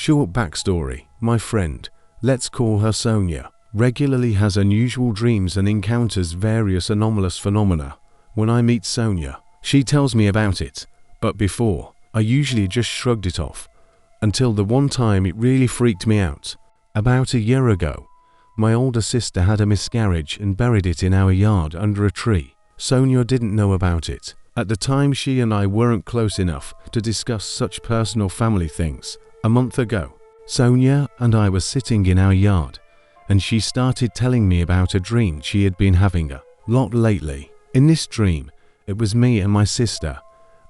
Short backstory: my friend, let's call her Sonia, regularly has unusual dreams and encounters various anomalous phenomena. When I meet Sonia, she tells me about it, but before, I usually just shrugged it off, until the one time it really freaked me out. About a year ago, my older sister had a miscarriage and buried it in our yard under a tree. Sonia didn't know about it. At the time, she and I weren't close enough to discuss such personal family things. A month ago, Sonia and I were sitting in our yard, and she started telling me about a dream she had been having a lot lately. In this dream, it was me and my sister,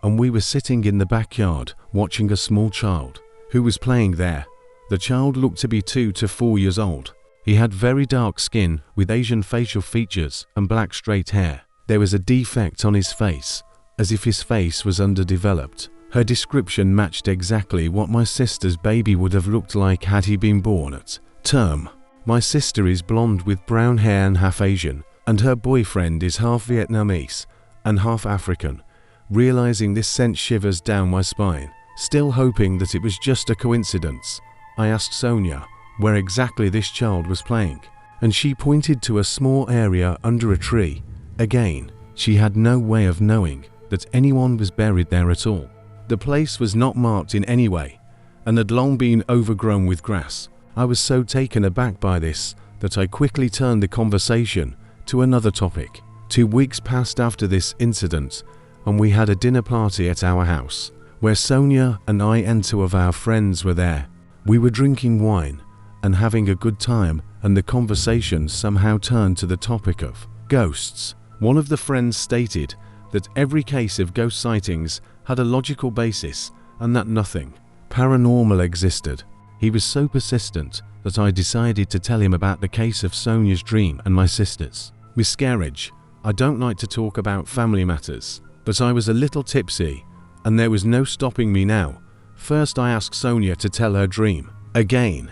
and we were sitting in the backyard watching a small child who was playing there. The child looked to be 2 to 4 years old. He had very dark skin with Asian facial features and black straight hair. There was a defect on his face, as if his face was underdeveloped. Her description matched exactly what my sister's baby would have looked like had he been born at term. My sister is blonde with brown hair and half Asian, and her boyfriend is half Vietnamese and half African. Realizing this sent shivers down my spine. Still hoping that it was just a coincidence, I asked Sonia where exactly this child was playing, and she pointed to a small area under a tree. Again, she had no way of knowing that anyone was buried there at all. The place was not marked in any way, and had long been overgrown with grass. I was so taken aback by this that I quickly turned the conversation to another topic. 2 weeks passed after this incident, and we had a dinner party at our house, where Sonia and I and 2 of our friends were there. We were drinking wine and having a good time, and the conversation somehow turned to the topic of ghosts. One of the friends stated that every case of ghost sightings had a logical basis and that nothing paranormal existed. He was so persistent that I decided to tell him about the case of Sonia's dream and my sister's miscarriage. I don't like to talk about family matters, but I was a little tipsy, and there was no stopping me now. First, I asked Sonia to tell her dream again,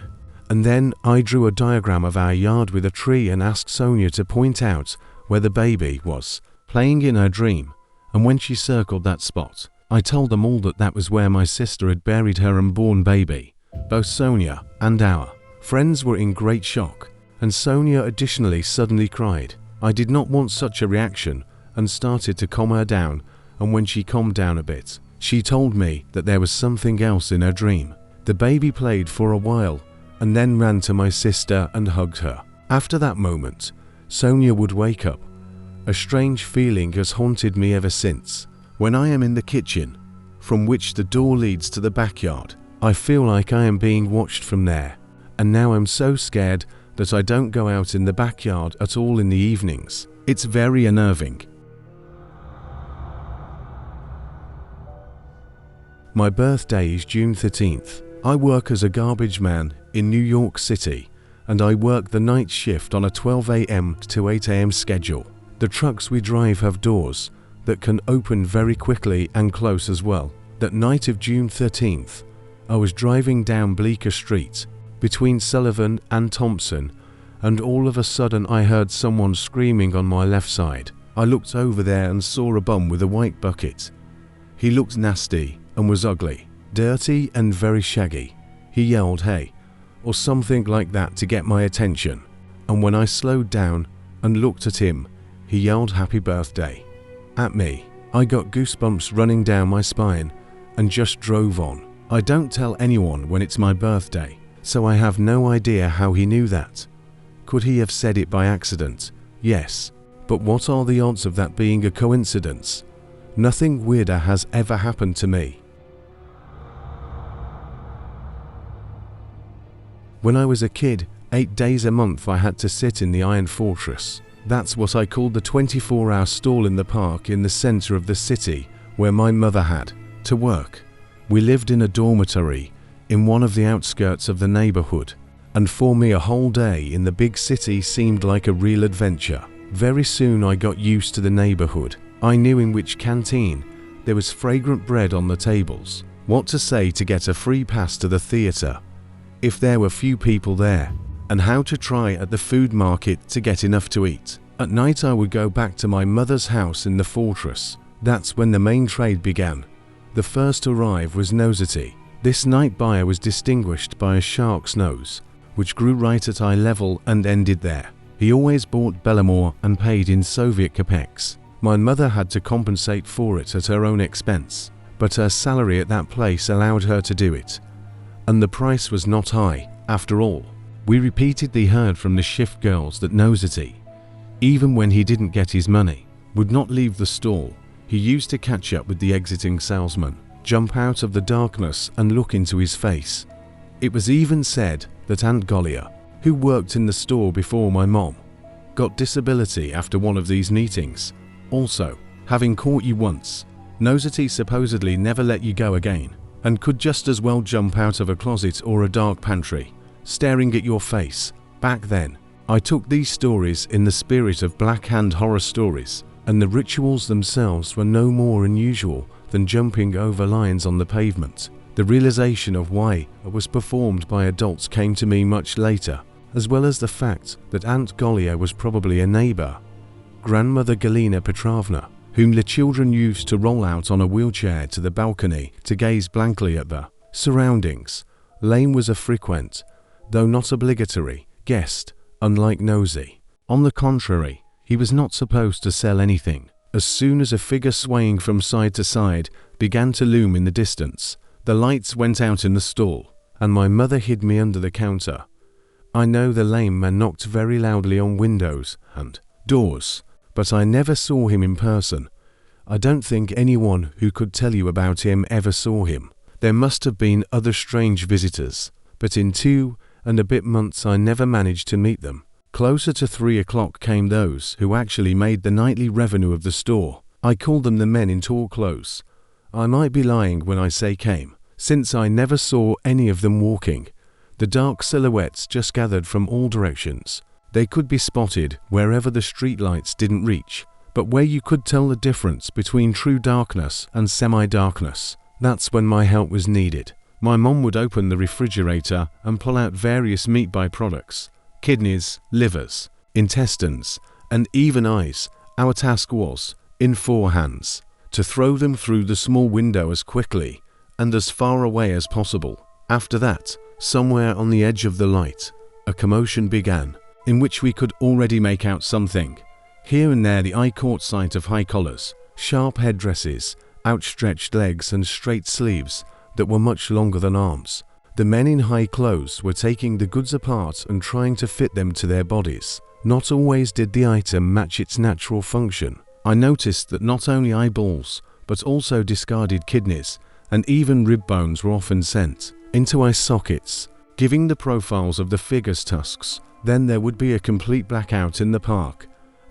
and then I drew a diagram of our yard with a tree and asked Sonia to point out where the baby was playing in her dream. And when she circled that spot, I told them all that that was where my sister had buried her unborn baby. Both Sonia and our friends were in great shock, and Sonia additionally suddenly cried. I did not want such a reaction and started to calm her down, and when she calmed down a bit, she told me that there was something else in her dream. The baby played for a while and then ran to my sister and hugged her. After that moment, Sonia would wake up. A strange feeling has haunted me ever since. When I am in the kitchen, from which the door leads to the backyard, I feel like I am being watched from there, and now I'm so scared that I don't go out in the backyard at all in the evenings. It's very unnerving. My birthday is June 13th. I work as a garbage man in New York City, and I work the night shift on a 12 a.m. to 8 a.m. schedule. The trucks we drive have doors that can open very quickly and close as well. That night of June 13th, I was driving down Bleecker Street between Sullivan and Thompson, and all of a sudden I heard someone screaming on my left side. I looked over there and saw a bum with a white bucket. He looked nasty and was ugly, dirty and very shaggy. He yelled "hey" or something like that to get my attention, and when I slowed down and looked at him, he yelled "happy birthday" at me. I got goosebumps running down my spine and just drove on. I don't tell anyone when it's my birthday, so I have no idea how he knew that. Could he have said it by accident? Yes, but what are the odds of that being a coincidence? Nothing weirder has ever happened to me. When I was a kid, 8 days a month I had to sit in the Iron Fortress. That's what I called the 24-hour stall in the park in the center of the city where my mother had to work. We lived in a dormitory in one of the outskirts of the neighborhood, and for me a whole day in the big city seemed like a real adventure. Very soon I got used to the neighborhood. I knew in which canteen there was fragrant bread on the tables, what to say to get a free pass to the theater if there were few people there, and how to try at the food market to get enough to eat. At night I would go back to my mother's house in the fortress. That's when the main trade began. The first to arrive was nosity. This night buyer was distinguished by a shark's nose, which grew right at eye level and ended there. He always bought Bellamore and paid in Soviet kopecks. My mother had to compensate for it at her own expense, but her salary at that place allowed her to do it. And the price was not high, after all. We repeatedly heard from the shift girls that Nosity, even when he didn't get his money, would not leave the stall. He used to catch up with the exiting salesman, jump out of the darkness and look into his face. It was even said that Aunt Golia, who worked in the store before my mom, got disability after one of these meetings. Also, having caught you once, Nosity supposedly never let you go again, and could just as well jump out of a closet or a dark pantry, staring at your face. Back then, I took these stories in the spirit of Black Hand horror stories, and the rituals themselves were no more unusual than jumping over lines on the pavement. The realization of why it was performed by adults came to me much later, as well as the fact that Aunt Golia was probably a neighbor, Grandmother Galina Petrovna, whom the children used to roll out on a wheelchair to the balcony to gaze blankly at the surroundings. Lane was a frequent, though not obligatory, guest, unlike Nosy. On the contrary, he was not supposed to sell anything. As soon as a figure swaying from side to side began to loom in the distance, the lights went out in the stall, and my mother hid me under the counter. I know the lame man knocked very loudly on windows and doors, but I never saw him in person. I don't think anyone who could tell you about him ever saw him. There must have been other strange visitors, but in 2 and a bit months I never managed to meet them. Closer to 3 o'clock came those who actually made the nightly revenue of the store. I called them the men in tall clothes. I might be lying when I say came, since I never saw any of them walking. The dark silhouettes just gathered from all directions. They could be spotted wherever the streetlights didn't reach, but where you could tell the difference between true darkness and semi-darkness. That's when my help was needed. My mom would open the refrigerator and pull out various meat byproducts, kidneys, livers, intestines, and even eyes. Our task was, in 4 hands, to throw them through the small window as quickly and as far away as possible. After that, somewhere on the edge of the light, a commotion began, in which we could already make out something. Here and there the eye caught sight of high collars, sharp headdresses, outstretched legs and straight sleeves that were much longer than arms. The men in high clothes were taking the goods apart and trying to fit them to their bodies. Not always did the item match its natural function. I noticed that not only eyeballs, but also discarded kidneys and even rib bones were often sent into eye sockets, giving the profiles of the figures' tusks. Then there would be a complete blackout in the park,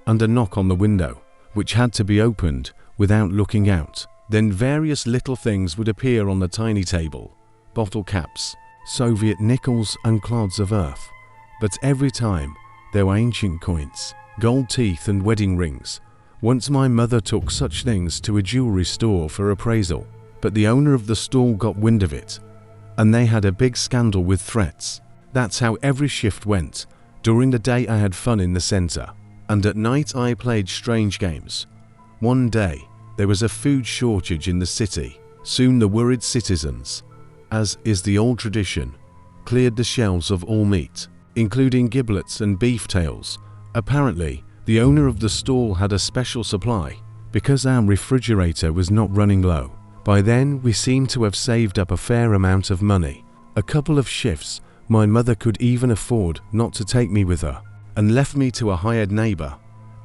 and a knock on the window, which had to be opened without looking out. Then various little things would appear on the tiny table. Bottle caps, Soviet nickels and clods of earth. But every time, there were ancient coins, gold teeth and wedding rings. Once my mother took such things to a jewelry store for appraisal, but the owner of the stall got wind of it, and they had a big scandal with threats. That's how every shift went. During the day I had fun in the center, and at night I played strange games. One day, there was a food shortage in the city. Soon the worried citizens, as is the old tradition, cleared the shelves of all meat, including giblets and beef tails. Apparently, the owner of the stall had a special supply, because our refrigerator was not running low. By then, we seemed to have saved up a fair amount of money. A couple of shifts, my mother could even afford not to take me with her, and left me to a hired neighbor.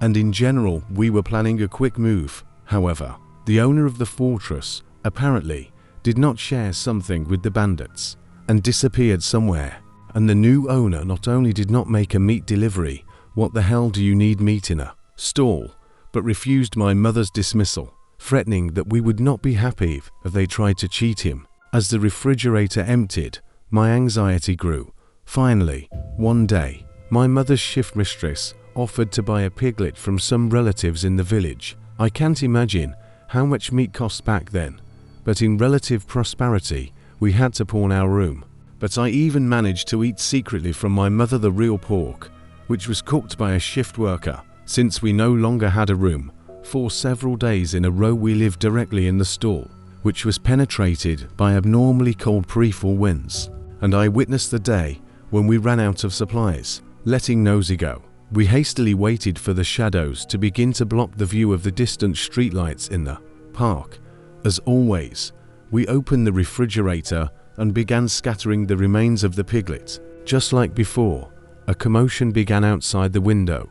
And in general, we were planning a quick move. However, the owner of the fortress, apparently, did not share something with the bandits, and disappeared somewhere. And the new owner not only did not make a meat delivery, what the hell do you need meat in a stall, but refused my mother's dismissal, threatening that we would not be happy if they tried to cheat him. As the refrigerator emptied, my anxiety grew. Finally, one day, my mother's shift mistress offered to buy a piglet from some relatives in the village. I can't imagine how much meat cost back then, but in relative prosperity, we had to pawn our room. But I even managed to eat secretly from my mother the real pork, which was cooked by a shift worker. Since we no longer had a room, for several days in a row we lived directly in the stall. which was penetrated by abnormally cold pre-fall winds, and I witnessed the day when we ran out of supplies, letting Nosy go. We hastily waited for the shadows to begin to block the view of the distant streetlights in the park. As always, we opened the refrigerator and began scattering the remains of the piglet. Just like before, a commotion began outside the window.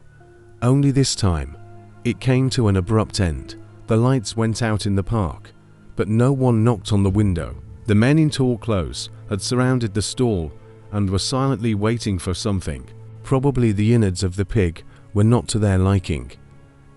Only this time, it came to an abrupt end. The lights went out in the park, but no one knocked on the window. The men in tall clothes had surrounded the stall and were silently waiting for something. Probably the innards of the pig were not to their liking.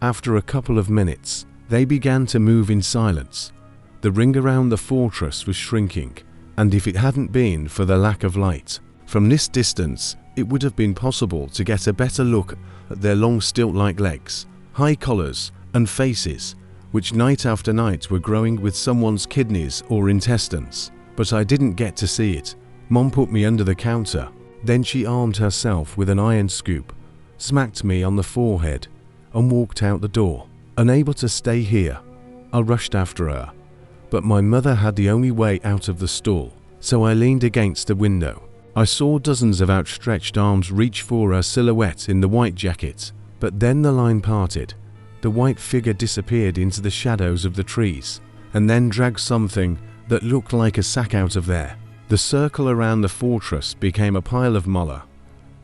After a couple of minutes, they began to move in silence. The ring around the fortress was shrinking, and if it hadn't been for the lack of light, from this distance it would have been possible to get a better look at their long stilt-like legs, high collars, and faces, which night after night were growing with someone's kidneys or intestines. But I didn't get to see it. Mom put me under the counter. Then she armed herself with an iron scoop, smacked me on the forehead, and walked out the door. Unable to stay here, I rushed after her. But my mother had the only way out of the stall, so I leaned against the window. I saw dozens of outstretched arms reach for her silhouette in the white jacket, but then the line parted. The white figure disappeared into the shadows of the trees, and then dragged something that looked like a sack out of there. The circle around the fortress became a pile of mullah.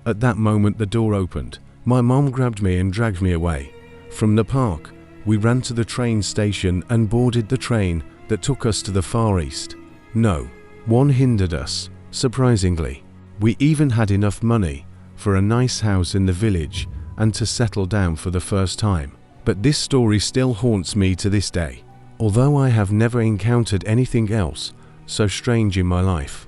At that moment the door opened. My mom grabbed me and dragged me away. From the park, we ran to the train station and boarded the train that took us to the Far East. No one hindered us, surprisingly. We even had enough money for a nice house in the village and to settle down for the first time. But this story still haunts me to this day, although I have never encountered anything else so strange in my life.